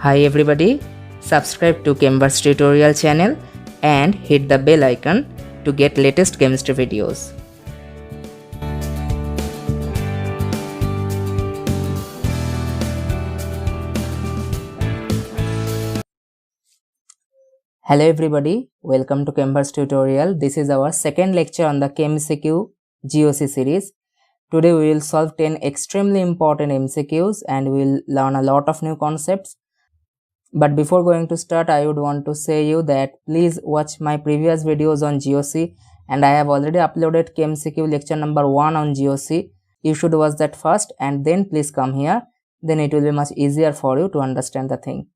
Hi everybody, subscribe to Chemverse tutorial channel and hit the bell icon to get latest chemistry videos. Hello everybody, welcome to Chemverse tutorial. This is our second lecture on the ChemCQ GOC series. Today we will solve 10 extremely important MCQs and we will learn a lot of new concepts. But before going to start, I would want to say you that please watch my previous videos on GOC, and I have already uploaded ChemCQ lecture number 1 on GOC. You should watch that first and then please come here. Then it will be much easier for you to understand the thing.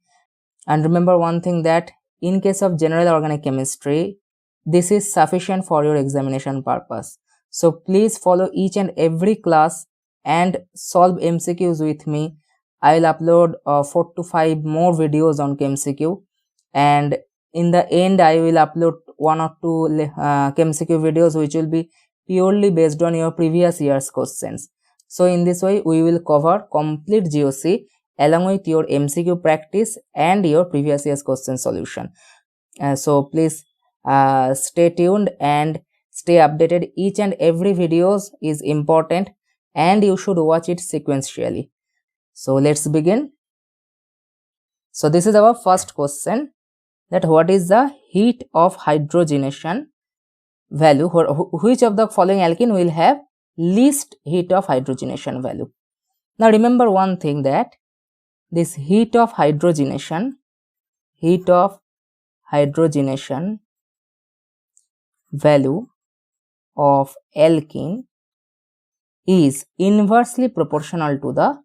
And remember one thing, that in case of general organic chemistry, this is sufficient for your examination purpose. So please follow each and every class and solve MCQs with me. I will upload 4 to 5 more videos on ChemCQ, and in the end I will upload 1 or 2 ChemCQ videos which will be purely based on your previous year's questions. So in this way we will cover complete GOC along with your MCQ practice and your previous year's question solution. So please stay tuned and stay updated. Each and every videos is important and you should watch it sequentially. So let's begin. So this is our first question, that what is the heat of hydrogenation value? Which of the following alkene will have least heat of hydrogenation value? Now remember one thing, that this heat of hydrogenation value of alkene is inversely proportional to the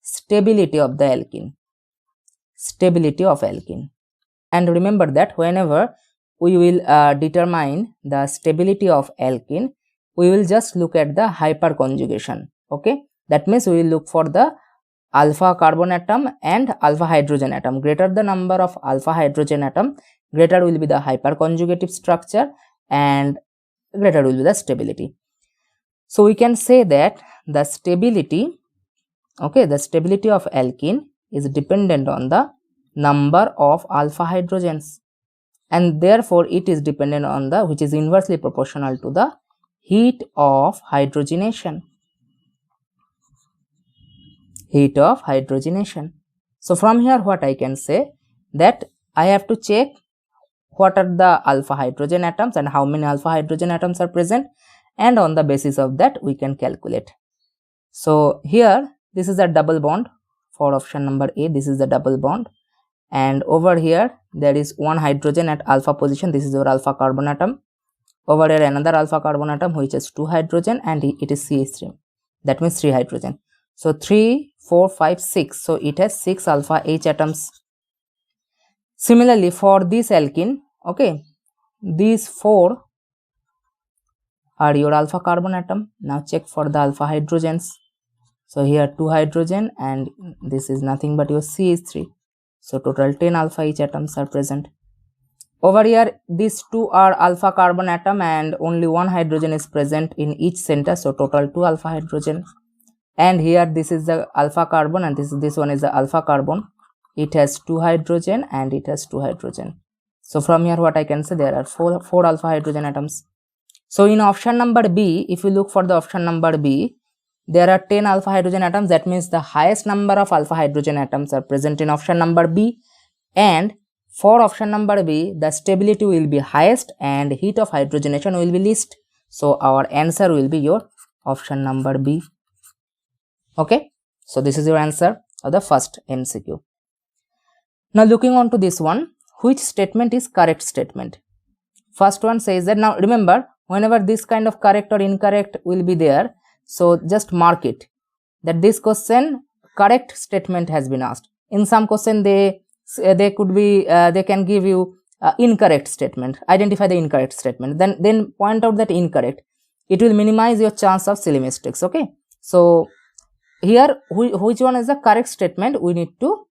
stability of the alkene. And remember that whenever we will determine the stability of alkene, we will just look at the hyperconjugation. Okay, that means we will look for the alpha carbon atom and alpha hydrogen atom. Greater the number of alpha hydrogen atom, greater will be the hyperconjugative structure and greater will be the stability. So we can say that the stability of alkene is dependent on the number of alpha hydrogens, and therefore it is dependent on the, which is inversely proportional to the heat of hydrogenation. So from here what I can say, that I have to check what are the alpha hydrogen atoms and how many alpha hydrogen atoms are present, and on the basis of that we can calculate. So here this is a double bond for option number A. This is the double bond, and over here there is one hydrogen at alpha position. This is your alpha carbon atom. Over here another alpha carbon atom which has 2 hydrogen, and it is CH3. That means 3 hydrogen. So 3, 4, 5, 6. So it has 6 alpha H atoms. Similarly for this alkene, okay, these 4 are your alpha carbon atom. Now check for the alpha hydrogens. So here 2 hydrogen and this is nothing but your CH3. So total 10 alpha H atoms are present. Over here these 2 are alpha carbon atom and only 1 hydrogen is present in each center. So total 2 alpha hydrogen. And here this is the alpha carbon and this one is the alpha carbon. It has 2 hydrogen and it has 2 hydrogen. So from here what I can say, there are 4 alpha hydrogen atoms. So in option number B, if you look for the option number B, there are 10 alpha hydrogen atoms. That means the highest number of alpha hydrogen atoms are present in option number B, and for option number B the stability will be highest and heat of hydrogenation will be least. So our answer will be your option number B. Okay, so this is your answer of the first MCQ. Now looking on to this one, which statement is correct statement? First one says that, now remember whenever this kind of correct or incorrect will be there, so just mark it, that this question correct statement has been asked. In some question they could be they can give you incorrect statement. Identify the incorrect statement, then point out that incorrect. It will minimize your chance of silly mistakes. Okay, so here which one is the correct statement we need to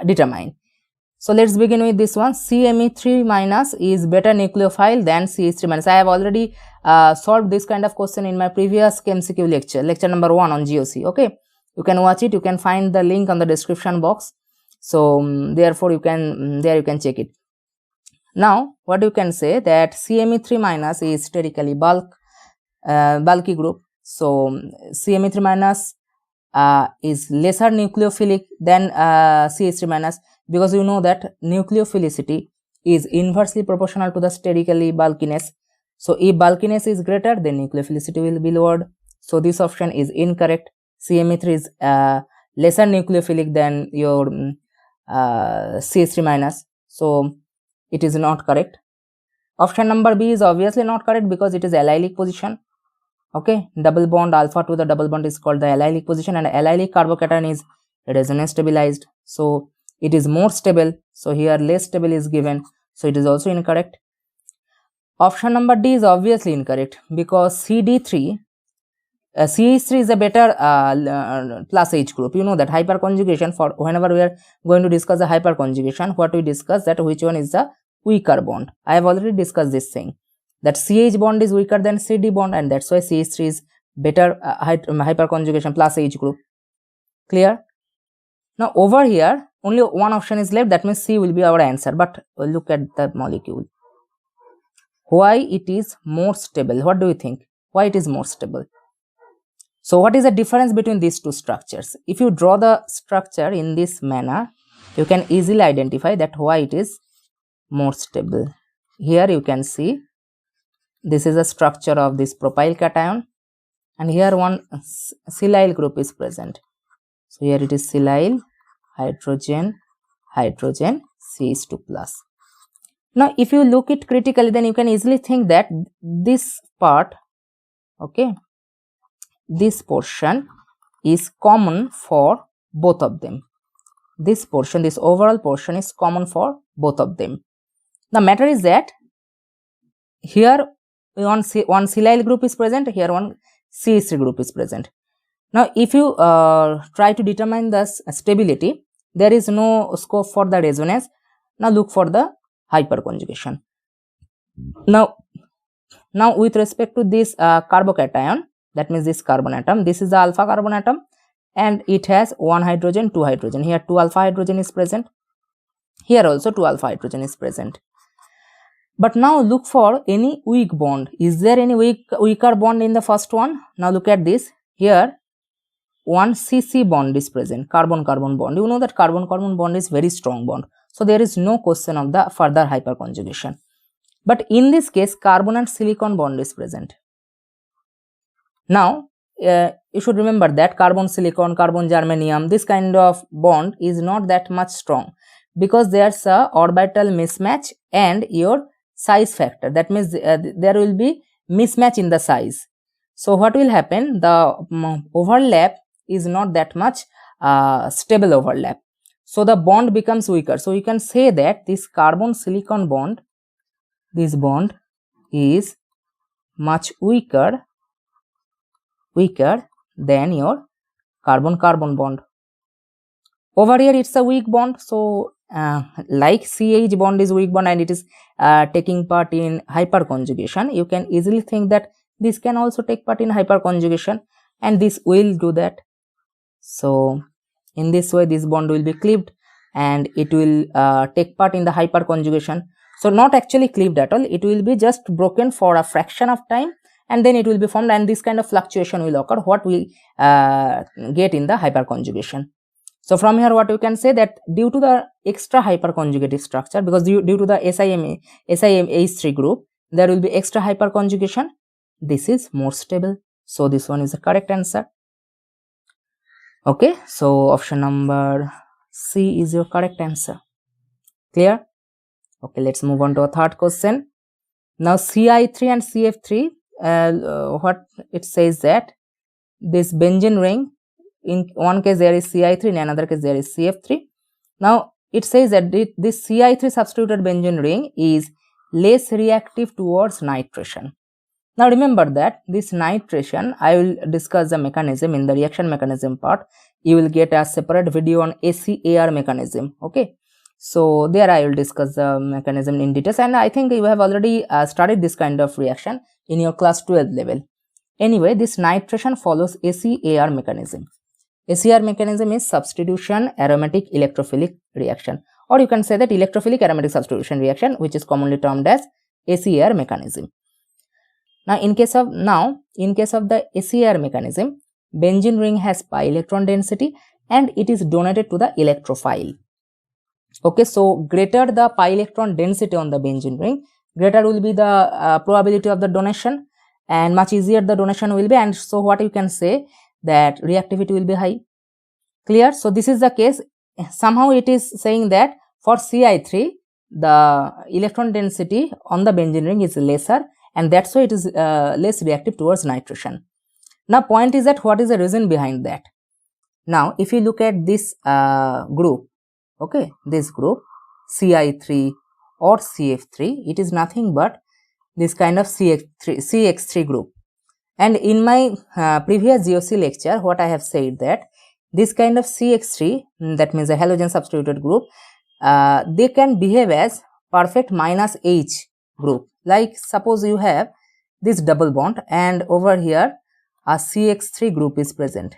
determine. So let's begin with this one. CMe3 minus is better nucleophile than CH3 minus. I have already solved this kind of question in my previous ChemCQ lecture number 1 on GOC. Okay, you can watch it. You can find the link on the description box. So therefore you can there you can check it. Now what you can say that CMe3 minus is sterically bulky group. So CMe3 minus is lesser nucleophilic than CH3 minus, because you know that nucleophilicity is inversely proportional to the sterically bulkiness. So if bulkiness is greater, then nucleophilicity will be lowered. So this option is incorrect. CMe3 is lesser nucleophilic than your CH3 minus. So it is not correct. Option number B is obviously not correct because it is allylic position. Okay, double bond alpha to the double bond is called the allylic position, and allylic carbocation is resonance stabilized, so it is more stable. So here less stable is given, so it is also incorrect. Option number D is obviously incorrect because CD3 CH3 is a better plus H group. You know that hyperconjugation, for whenever we are going to discuss the hyperconjugation, what we discuss that which one is the weaker bond. I have already discussed this thing, that CH bond is weaker than CD bond, and that's why CH3 is better hyperconjugation plus H group. Clear? Now over here only one option is left, that means C will be our answer. But look at the molecule. Why it is more stable? What do you think? Why it is more stable? So what is the difference between these two structures? If you draw the structure in this manner, you can easily identify that why it is more stable. Here you can see this is a structure of this propyl cation, and here one silyl group is present. So here it is silyl, hydrogen, hydrogen, CH2 plus. Now if you look it critically, then you can easily think that this part, okay, this portion is common for both of them. This portion, this overall portion is common for both of them. The matter is that here one silyl group is present, here one CH3 group is present. Now if you try to determine the stability, there is no scope for the resonance. Now look for the hyperconjugation. Now with respect to this carbocation, that means this carbon atom, this is the alpha carbon atom, and it has one hydrogen, two hydrogen. Here 2 alpha hydrogen is present, here also 2 alpha hydrogen is present. But now look for any weak bond. Is there any weaker bond in the first one? Now look at this. Here one CC bond is present, carbon-carbon bond. You know that carbon-carbon bond is very strong bond. So there is no question of the further hyperconjugation. But in this case, carbon and silicon bond is present. Now you should remember that carbon silicon, carbon germanium, this kind of bond is not that much strong because there's a orbital mismatch and your size factor. That means there will be mismatch in the size. So what will happen? The overlap is not that much stable overlap. So the bond becomes weaker. So you can say that this carbon silicon bond, this bond is much weaker than your carbon-carbon bond. Over here it's a weak bond, so like CH bond is weak bond and it is taking part in hyperconjugation, you can easily think that this can also take part in hyperconjugation, and this will do that. So in this way this bond will be cleaved and it will take part in the hyperconjugation. So not actually cleaved at all, it will be just broken for a fraction of time and then it will be formed, and this kind of fluctuation will occur what we get in the hyperconjugation. So from here what you can say that due to the extra hyperconjugated structure, because due to the SiM H3 group, there will be extra hyperconjugation, this is more stable. So this one is the correct answer. Okay, so option number C is your correct answer. Clear? Okay, let's move on to a third question. Now Ci3 and CF3, what it says that this benzene ring, in one case there is Ci3, in another case there is CF3. Now it says that this Ci3 substituted benzene ring is less reactive towards nitration. Now remember that this nitration, I will discuss the mechanism in the reaction mechanism part. You will get a separate video on ACAR mechanism. Okay, so there I will discuss the mechanism in details, and I think you have already studied this kind of reaction in your class 12 level. Anyway, this nitration follows ACAR mechanism. ACR mechanism is substitution aromatic electrophilic reaction, or you can say that electrophilic aromatic substitution reaction, which is commonly termed as ACR mechanism. Now in case of the ACR mechanism, benzene ring has pi electron density and it is donated to the electrophile. Okay, so greater the pi electron density on the benzene ring, greater will be the probability of the donation and much easier the donation will be, and so what you can say that reactivity will be high. Clear? So this is the case. Somehow it is saying that for Ci3 the electron density on the benzene ring is lesser, and that's why it is less reactive towards nitration. Now point is that what is the reason behind that? Now if you look at this group, okay, this group Ci3 or CF3, it is nothing but this kind of CX3 group. And in my previous GOC lecture, what I have said that this kind of CX3, that means a halogen substituted group, they can behave as perfect minus H group. Like suppose you have this double bond and over here a CX3 group is present.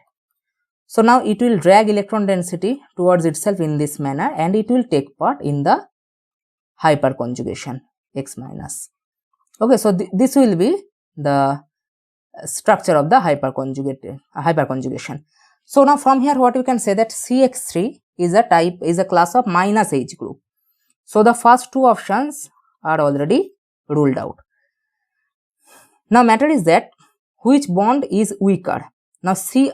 So now it will drag electron density towards itself in this manner and it will take part in the hyperconjugation X minus. Okay, so this will be the structure of the hyperconjugation. So now from here what you can say that CX3 is a class of minus H group. So the first two options are already ruled out. Now matter is that which bond is weaker. Now Ci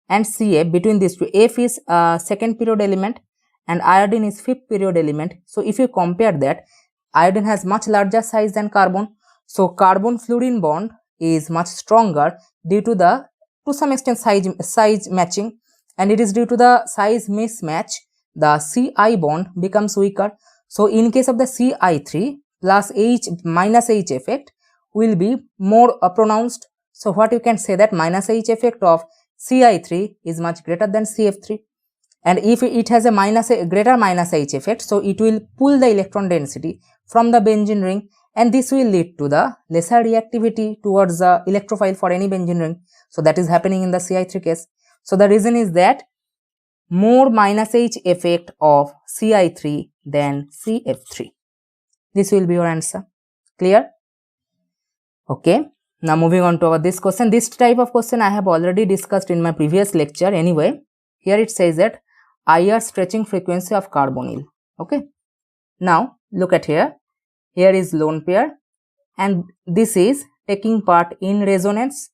and Ca, between these two, F is second period element and iodine is fifth period element. So if you compare that, iodine has much larger size than carbon. So carbon fluorine bond is much stronger due to to some extent size matching, and it is due to the size mismatch the Ci bond becomes weaker. So in case of the Ci3 plus H minus H effect will be more pronounced. So what you can say that minus H effect of Ci3 is much greater than CF3, and if it has a greater minus H effect, so it will pull the electron density from the benzene ring, and this will lead to the lesser reactivity towards the electrophile for any benzene ring. So that is happening in the Ci3 case. So the reason is that more minus H effect of Ci3 than CF3. This will be your answer. Clear? Okay. Now moving on to this question. This type of question I have already discussed in my previous lecture. Anyway, here it says that IR stretching frequency of carbonyl. Okay. Now look at here. Here is lone pair and this is taking part in resonance.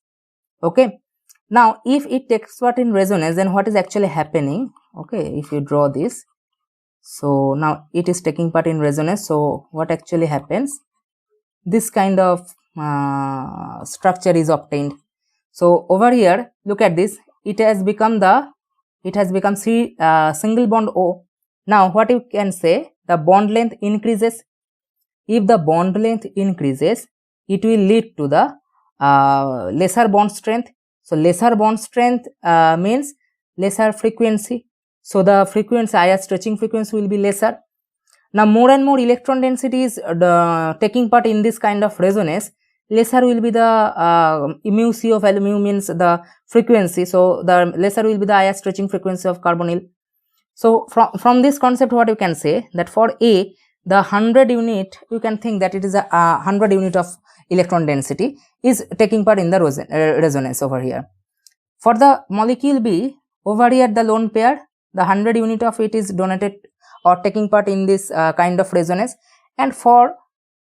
Okay. Now if it takes part in resonance, then what is actually happening? Okay, if you draw this, so now it is taking part in resonance. So what actually happens? This kind of structure is obtained. So over here, look at this. It has become single bond O. Now what you can say, the bond length increases. If the bond length increases, it will lead to the lesser bond strength. So lesser bond strength means lesser frequency. So the frequency, IR stretching frequency will be lesser. Now more and more electron density is taking part in this kind of resonance, lesser will be the mu C of mu means the frequency. So the lesser will be the IR stretching frequency of carbonyl. So from this concept, what you can say that for A, the 100 unit, you can think that it is a 100 unit of electron density is taking part in the resonance over here. For the molecule B, over here the lone pair, the 100 unit of it is donated or taking part in this kind of resonance, and for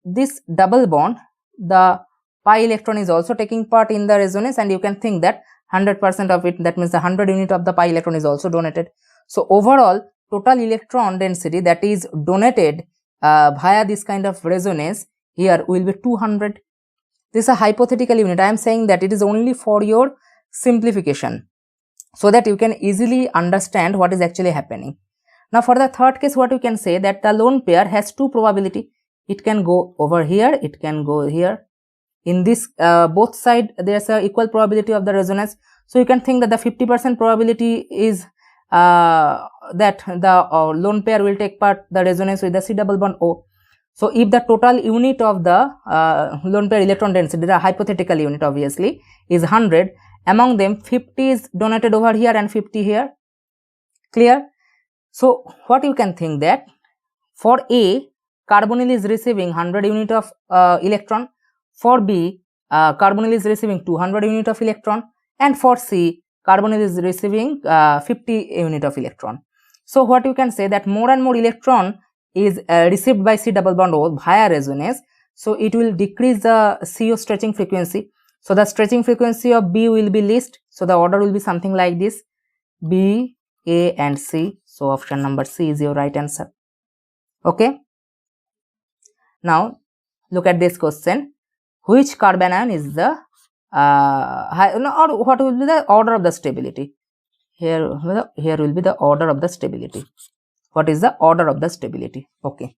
this double bond, the pi electron is also taking part in the resonance, and you can think that 100% of it, that means the 100 unit of the pi electron is also donated. So overall total electron density that is donated via this kind of resonance here will be 200. This is a hypothetical unit. I am saying that it is only for your simplification, so that you can easily understand what is actually happening. Now for the third case, what you can say that the lone pair has two probability. It can go over here, it can go here. In this both side there is a equal probability of the resonance. So you can think that the 50% probability is that the lone pair will take part the resonance with the C double bond O. So if the total unit of the lone pair electron density, the hypothetical unit obviously, is 100, Among them 50 is donated over here and 50 here. Clear? So what you can think that for A, carbonyl is receiving 100 unit of electron. For B, carbonyl is receiving 200 unit of electron, and for C, carbonyl is receiving 50 unit of electron. So what you can say that more and more electron is received by C double bond O via resonance. So it will decrease the CO stretching frequency. So the stretching frequency of B will be least. So the order will be something like this: B, A and C. So option number C is your right answer. Okay. Now look at this question. Which carbon ion is the or what will be the order of the stability? Here will be the order of the stability. What is the order of the stability? Okay.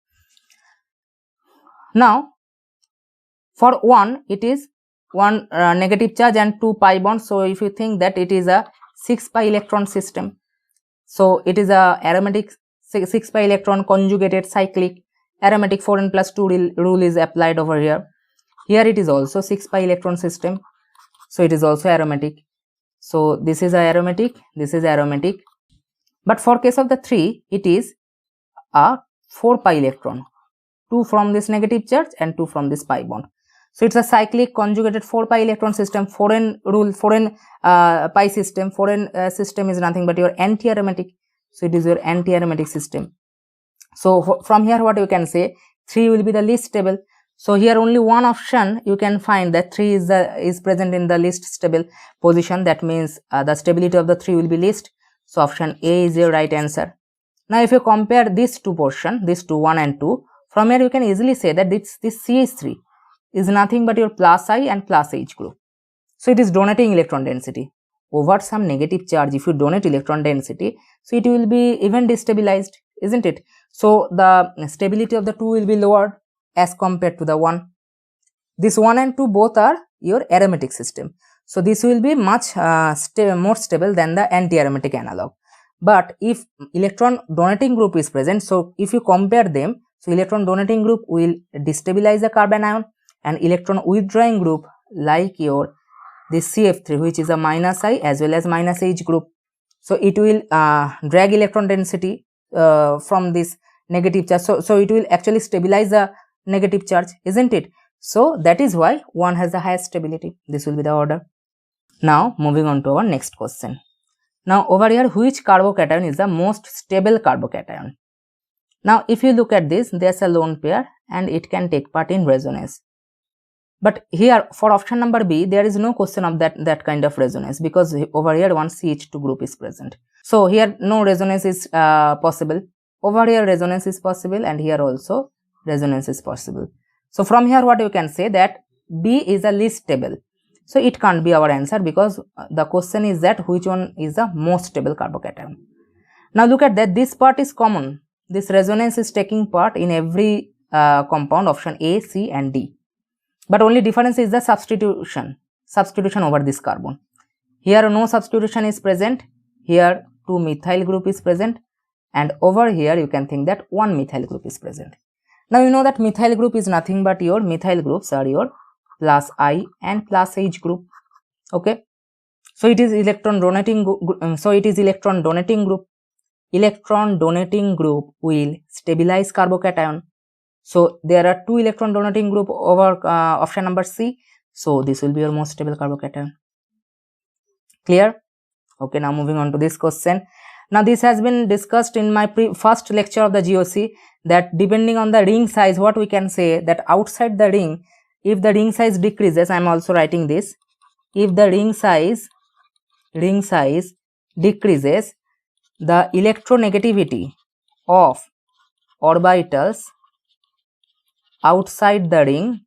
Now for 1 it is 1 negative charge and 2 pi bonds. So if you think that it is a 6 pi electron system, so it is a aromatic 6 pi electron conjugated cyclic aromatic 4n plus 2 rule is applied over here. Here it is also 6 pi electron system, so it is also aromatic. So this is aromatic, this is aromatic. But for case of the 3, it is a 4 pi electron, 2 from this negative charge and 2 from this pi bond. So it's a cyclic conjugated 4 pi electron system. 4n rule, 4n pi system. 4n system is nothing but your anti-aromatic. So it is your anti-aromatic system. So from here what you can say, 3 will be the least stable. So here only one option you can find that 3 is present in the least stable position. That means the stability of the 3 will be least. So option A is your right answer. Now if you compare these two portion, these two 1 and 2, from here you can easily say that this CH3 is nothing but your plus I and plus H group. So it is donating electron density over some negative charge. If you donate electron density, so it will be even destabilized, isn't it? So the stability of the 2 will be lowered as compared to the 1. This 1 and 2 both are your aromatic system. So this will be much more stable than the anti-aromatic analog. But if electron donating group is present, so if you compare them, so electron donating group will destabilize the carbon ion, and electron withdrawing group like your this CF3, which is a minus I as well as minus H group. So it will drag electron density from this negative charge. So it will actually stabilize the negative charge, isn't it? So that is why 1 has the highest stability. This will be the order. Now moving on to our next question. Now over here, which carbocation is the most stable carbocation? Now if you look at this, there's a lone pair and it can take part in resonance. But here for option number B, there is no question of that kind of resonance, because over here one CH2 group is present. So here no resonance is possible. Over here resonance is possible, and here also resonance is possible. So from here what you can say that B is the least stable. So it can't be our answer, because the question is that which one is the most stable carbocation. Now look at that, this part is common. This resonance is taking part in every compound, option A, C and D. But only difference is the substitution over this carbon. Here no substitution is present. Here 2 methyl group is present, and over here you can think that 1 methyl group is present. Now you know that methyl group is nothing but your methyl groups are your plus I and plus H group. Okay, so it is electron donating group. Electron donating group will stabilize carbocation. So there are 2 electron donating group over option number C. So this will be your most stable carbocation. Clear? Okay, now moving on to this question. Now this has been discussed in my first lecture of the GOC, that depending on the ring size, what we can say that outside the ring, if the ring size decreases, I am also writing this, if the ring size decreases, the electronegativity of orbitals outside the ring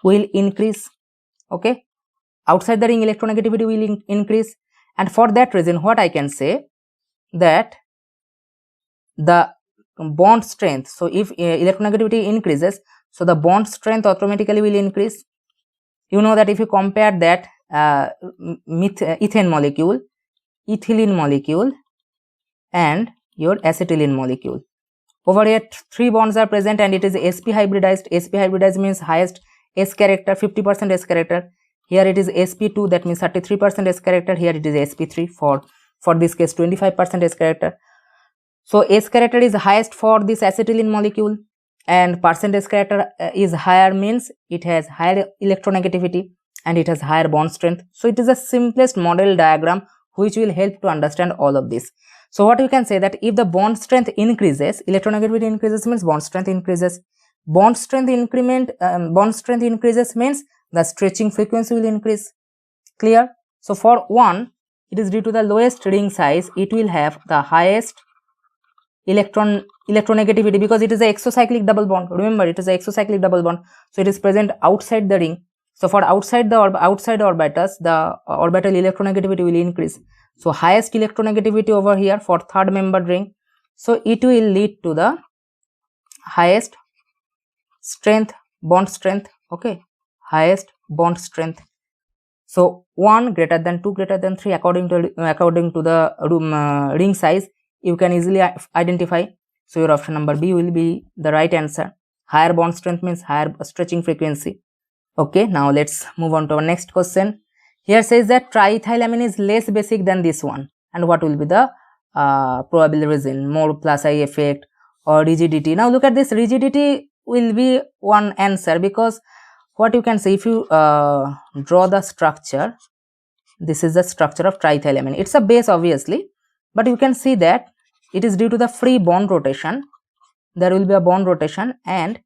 will increase. Okay, outside the ring electronegativity will increase, and for that reason what I can say that the bond strength, so if electronegativity increases, so the bond strength automatically will increase. You know that if you compare that ethane molecule, ethylene molecule and your acetylene molecule, over here 3 bonds are present and it is sp hybridized. Sp hybridized means highest S character, 50% S character. Here it is sp2, that means 33% s character. Here it is sp3, for this case 25% s character. So s character is highest for this acetylene molecule, and percent s character is higher, means it has higher electronegativity and it has higher bond strength. So it is the simplest model diagram which will help to understand all of this. So what we can say, that if the bond strength increases, electronegativity increases means bond strength increases. Bond strength increases means the stretching frequency will increase. Clear? So for 1, it is due to the lowest ring size, it will have the highest electronegativity, because it is a exocyclic double bond. Remember, it is a exocyclic double bond, so it is present outside the ring. So for outside orbitals, the orbital electronegativity will increase. So highest electronegativity over here for third membered ring, so it will lead to the highest strength, bond strength. Okay, highest bond strength. So 1 greater than 2 greater than 3, according to the ring size, you can easily identify. So your option number B will be the right answer. Higher bond strength means higher stretching frequency. Okay, now let's move on to our next question. Here says that triethylamine is less basic than this one, and what will be the probable reason? More plus I effect or rigidity? Now look at this, rigidity will be one answer, because what you can say, if you draw the structure, this is the structure of triethylamine. It's a base obviously, but you can see that it is due to the free bond rotation. There will be a bond rotation, and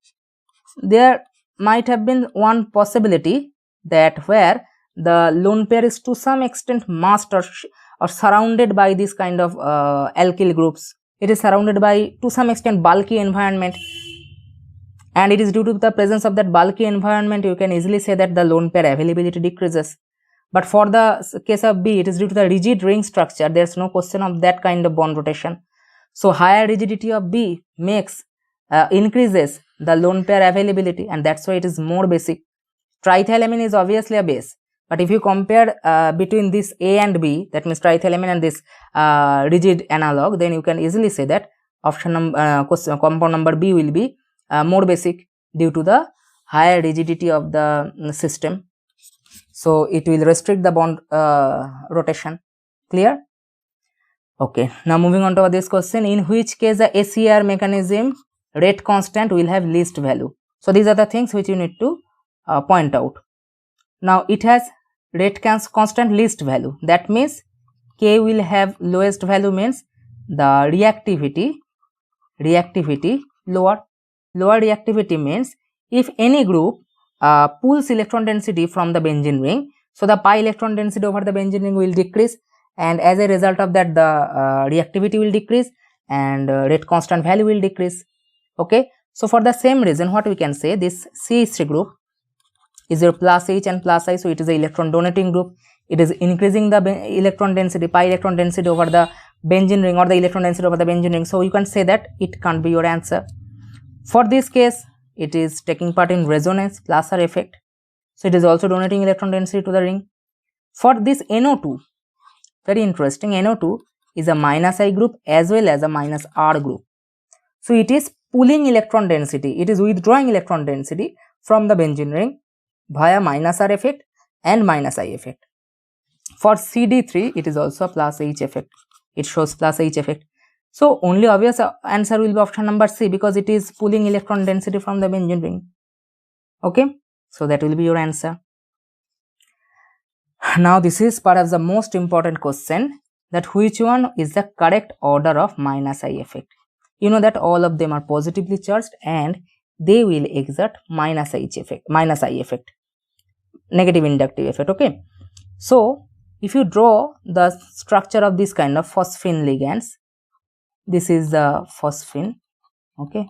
there might have been one possibility that where the lone pair is to some extent masked or surrounded by this kind of alkyl groups. It is surrounded by to some extent bulky environment, and it is due to the presence of that bulky environment, you can easily say that the lone pair availability decreases. But for the case of B, it is due to the rigid ring structure. There is no question of that kind of bond rotation. So higher rigidity of B makes increases the lone pair availability, and that's why it is more basic. Triethylamine is obviously a base, but if you compare between this A and B, that means triethylamine and this rigid analog, then you can easily say that option number compound number B will be more basic due to the higher rigidity of the system. So it will restrict the bond rotation. Clear? Okay, now moving on to this question, in which case the ACR mechanism rate constant will have least value. So these are the things which you need to point out. Now it has rate constant least value, that means K will have lowest value, means the reactivity lower reactivity means if any group pulls electron density from the benzene ring, so the pi electron density over the benzene ring will decrease, and as a result of that the reactivity will decrease and rate constant value will decrease. Okay, so for the same reason, what we can say, this CH3 group is your plus H and plus I, so it is a electron donating group. It is increasing the electron density, pi electron density over the benzene ring, or the electron density over the benzene ring, so you can say that it can't be your answer. For this case, it is taking part in resonance plus R effect, so it is also donating electron density to the ring. For this NO2, very interesting, NO2 is a minus I group as well as a minus R group, so it is pulling electron density, it is withdrawing electron density from the benzene ring via minus R effect and minus I effect. For CD3, it is also a plus H effect, it shows plus H effect. So only obvious answer will be option number C, because it is pulling electron density from the benzene ring. Okay, so that will be your answer. Now this is perhaps the most important question, that which one is the correct order of minus I effect. You know that all of them are positively charged and they will exert minus I effect, negative inductive effect. Okay, so if you draw the structure of this kind of phosphine ligands, this is the phosphine. Okay,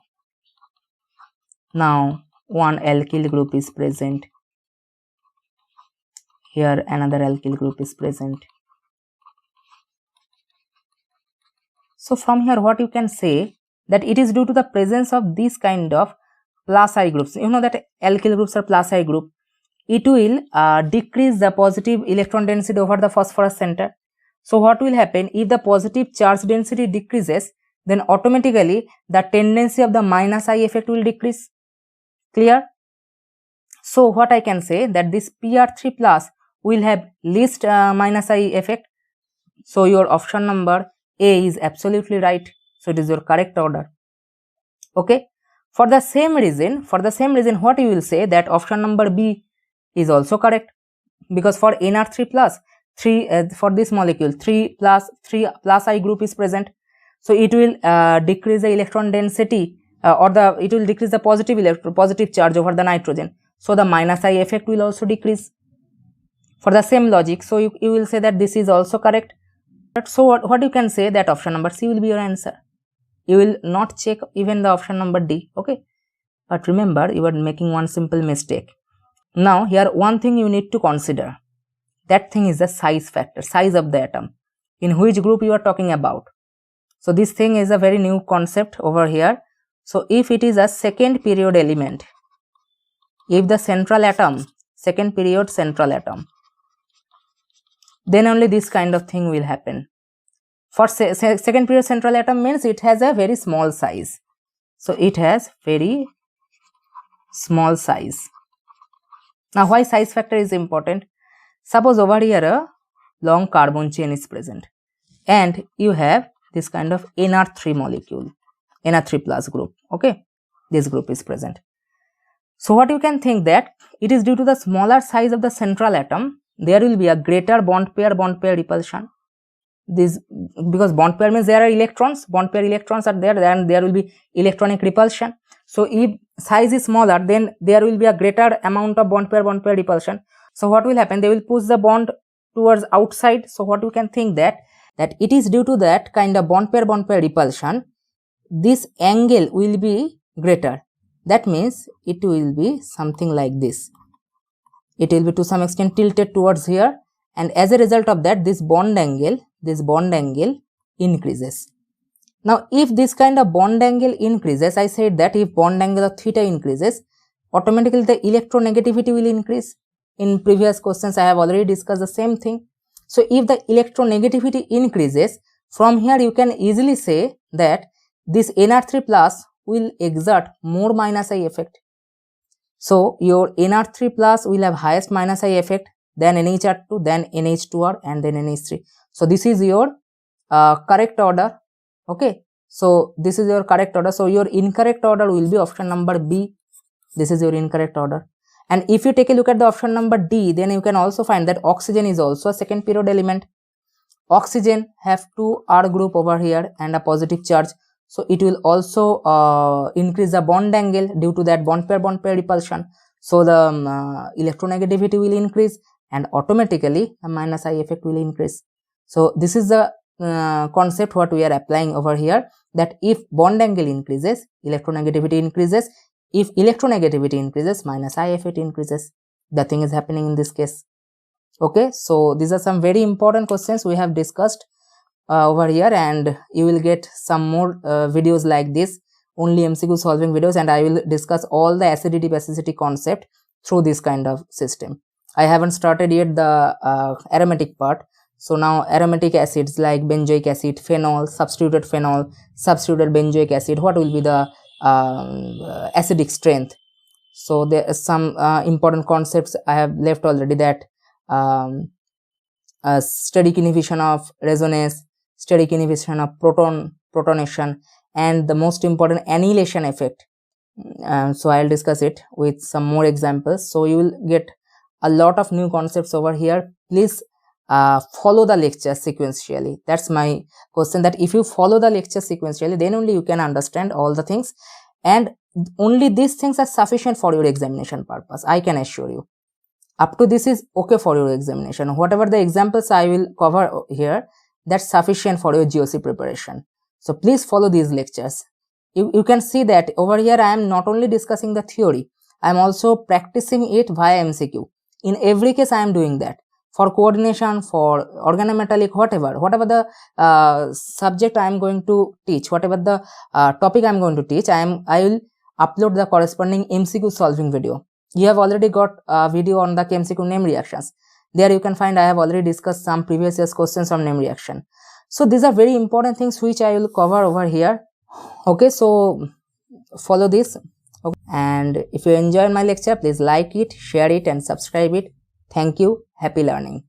now one alkyl group is present, here another alkyl group is present. So from here what you can say, that it is due to the presence of this kind of plus I groups. You know that alkyl groups are plus I group. It will decrease the positive electron density over the phosphorus center. So what will happen, if the positive charge density decreases, then automatically the tendency of the minus I effect will decrease. Clear? So what I can say that this PR3 plus will have least minus I effect. So your option number A is absolutely right. So it is your correct order. Okay. For the same reason, what you will say that option number B is also correct, because for NR3 plus 3 for this molecule 3 plus I group is present. So it will decrease the electron density it will decrease the positive charge over the nitrogen. So the minus I effect will also decrease. For the same logic, so you will say that this is also correct. So what you can say that option number C will be your answer. You will not check even the option number D. Okay, but remember you are making one simple mistake. Now here one thing you need to consider, that thing is the size factor, size of the atom, in which group you are talking about. So this thing is a very new concept over here. So if it is a second period element, if the central atom, second period central atom, then only this kind of thing will happen. For second period central atom means it has a very small size. So it has very small size. Now why size factor is important? Suppose over here a long carbon chain is present and you have this kind of NR3 molecule, NR3 plus group. Okay, this group is present. So what you can think that it is due to the smaller size of the central atom, there will be a greater bond pair repulsion. This because bond pair means there are electrons, bond pair electrons are there, and there will be electronic repulsion. So if size is smaller, then there will be a greater amount of bond pair repulsion. So what will happen? They will push the bond towards outside. So what you can think that it is due to that kind of bond pair repulsion, this angle will be greater. That means it will be something like this. It will be to some extent tilted towards here, and as a result of that, this bond angle increases. Now if this kind of bond angle increases, I said that if bond angle of theta increases, automatically the electronegativity will increase. In previous questions I have already discussed the same thing. So if the electronegativity increases, from here you can easily say that this NR3 plus will exert more minus I effect. So your NR3 plus will have highest minus I effect, then NHR2, then NH2R, and then NH3. So this is your correct order. Okay, so this is your correct order. So your incorrect order will be option number B. This is your incorrect order. And if you take a look at the option number D, then you can also find that oxygen is also a second period element. Oxygen have 2 R group over here and a positive charge. So it will also increase the bond angle due to that bond pair repulsion. So the electronegativity will increase and automatically the minus I effect will increase. So this is the concept what we are applying over here, that if bond angle increases, electronegativity increases. If electronegativity increases, minus I effect increases. The thing is happening in this case. Okay, so these are some very important questions we have discussed over here, and you will get some more videos like this, only MCQ solving videos, and I will discuss all the acidity basicity concept through this kind of system. I haven't started yet the aromatic part. So now aromatic acids like benzoic acid, phenol, substituted benzoic acid, what will be the acidic strength? So there are some important concepts I have left already, that steric inhibition of resonance, steric inhibition of protonation, and the most important annihilation effect. So I'll discuss it with some more examples. So you will get a lot of new concepts over here. Please follow the lecture sequentially. That's my question, that if you follow the lecture sequentially, then only you can understand all the things, and only these things are sufficient for your examination purpose. I can assure you. Up to this is okay for your examination. Whatever the examples I will cover here, that's sufficient for your GOC preparation. So please follow these lectures. You can see that over here I am not only discussing the theory, I am also practicing it via MCQ. In every case I am doing that. For coordination, for organometallic, whatever the subject I am going to teach, whatever the topic I am going to teach, I will upload the corresponding MCQ solving video. You have already got a video on the MCQ name reactions. There you can find I have already discussed some previous year's questions on name reaction. So these are very important things which I will cover over here. Okay, so follow this. Okay. And if you enjoy my lecture, please like it, share it and subscribe it. Thank you. Happy learning.